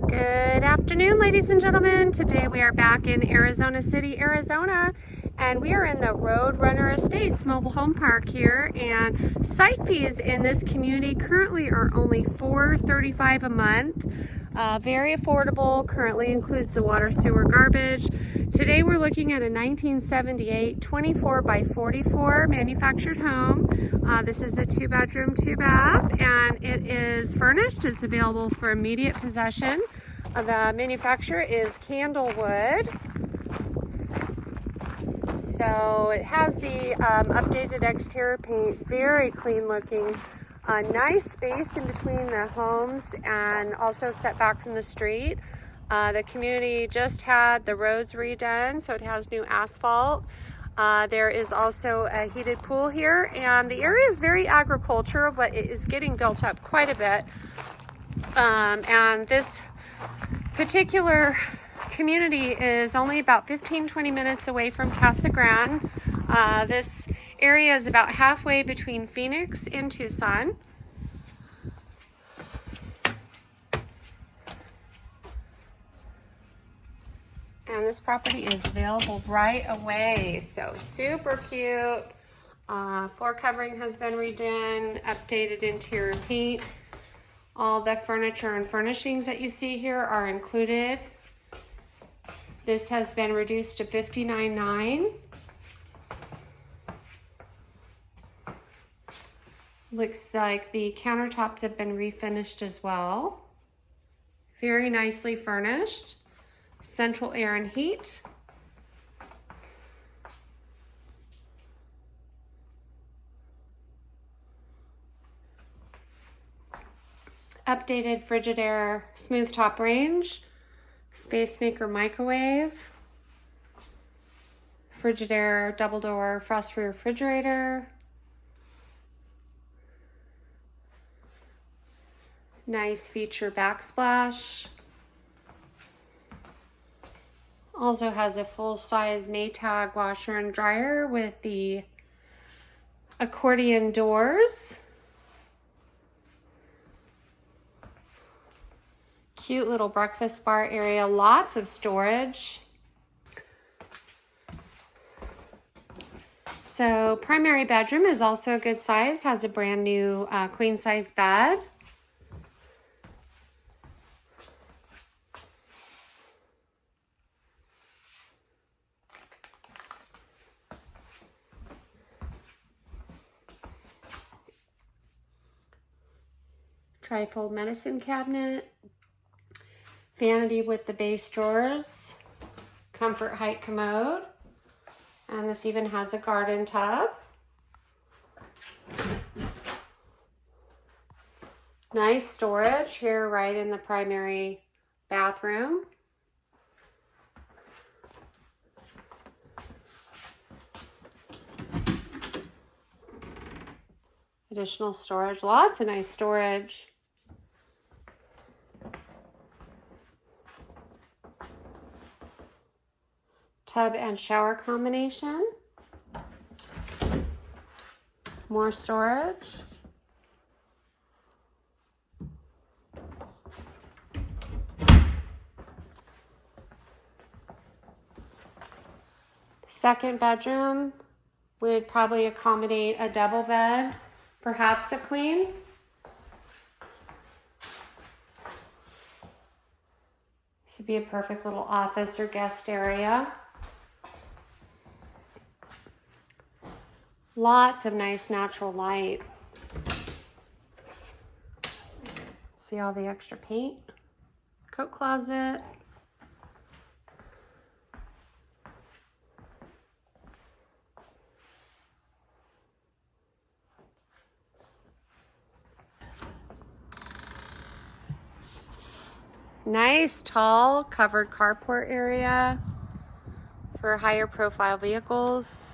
Good afternoon, ladies and gentlemen. Today we are back in Arizona City, Arizona, and we are in the Roadrunner Estates mobile home park here, and site fees in this community currently are only $4.35 a month. Very affordable, currently includes the water, sewer, garbage. Today we're looking at a 1978 24 by 44 manufactured home. This is a 2-bedroom, 2-bath, and it is furnished. It's available for immediate possession. The manufacturer is Candlewood. So it has the updated exterior paint, very clean looking. Nice space in between the homes and also set back from the street. The community just had the roads redone, so it has new asphalt. There is also a heated pool here, and the area is very agricultural, but it is getting built up quite a bit. And this particular community is only about 15-20 minutes away from Casa Grande. This area is about halfway between Phoenix and Tucson. And this property is available right away. So super cute. Floor covering has been redone, updated interior paint. All the furniture and furnishings that you see here are included. This has been reduced to $59.9. Looks like the countertops have been refinished as well. Very nicely furnished. Central air and heat. Updated Frigidaire smooth top range. Space maker microwave. Frigidaire double door frost-free refrigerator. Nice feature backsplash. Also has a full-size Maytag washer and dryer with the accordion doors. Cute little breakfast bar area, lots of storage. So primary bedroom is also a good size, has a brand new queen size bed. Trifold medicine cabinet, vanity with the base drawers, comfort height commode, and this even has a garden tub. Nice storage here right in the primary bathroom. Additional storage, lots of nice storage. Tub and shower combination. More storage. Second bedroom would probably accommodate a double bed, perhaps a queen. This would be a perfect little office or guest area. Lots of nice natural light. See all the extra paint? Coat closet. Nice tall covered carport area for higher profile vehicles.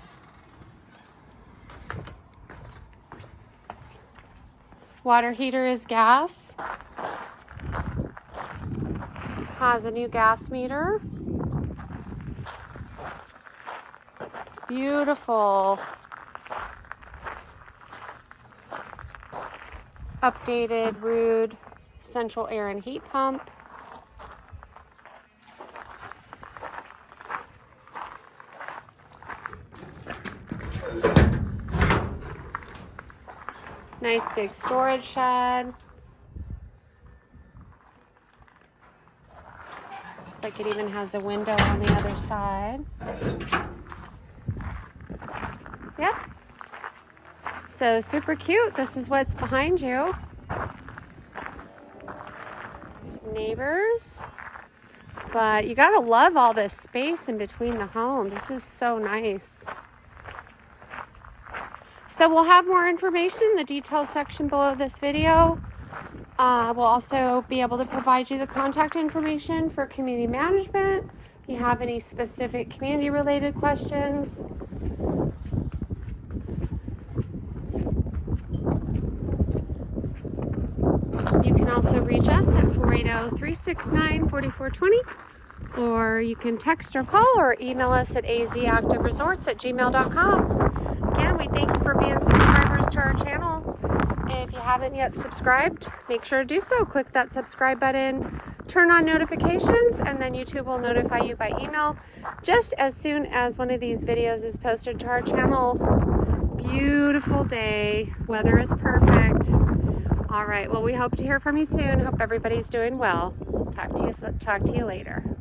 Water heater is gas. Has a new gas meter. Beautiful. Updated Rude central air and heat pump. Nice big storage shed. Looks like it even has a window on the other side. Yep. So super cute. This is what's behind you. Some neighbors. But you gotta love all this space in between the homes. This is so nice. So we'll have more information in the details section below this video. We'll also be able to provide you the contact information for community management. If you have any specific community related questions. You can also reach us at 480-369-4420, or you can text or call or email us at azactiveresorts@gmail.com. Again, we thank you for being subscribers to our channel. If you haven't yet subscribed, make sure to do so. Click that subscribe button, turn on notifications, and then YouTube will notify you by email just as soon as one of these videos is posted to our channel. Beautiful day. Weather is perfect. All right, well, we hope to hear from you soon. Hope everybody's doing well. Talk to you later.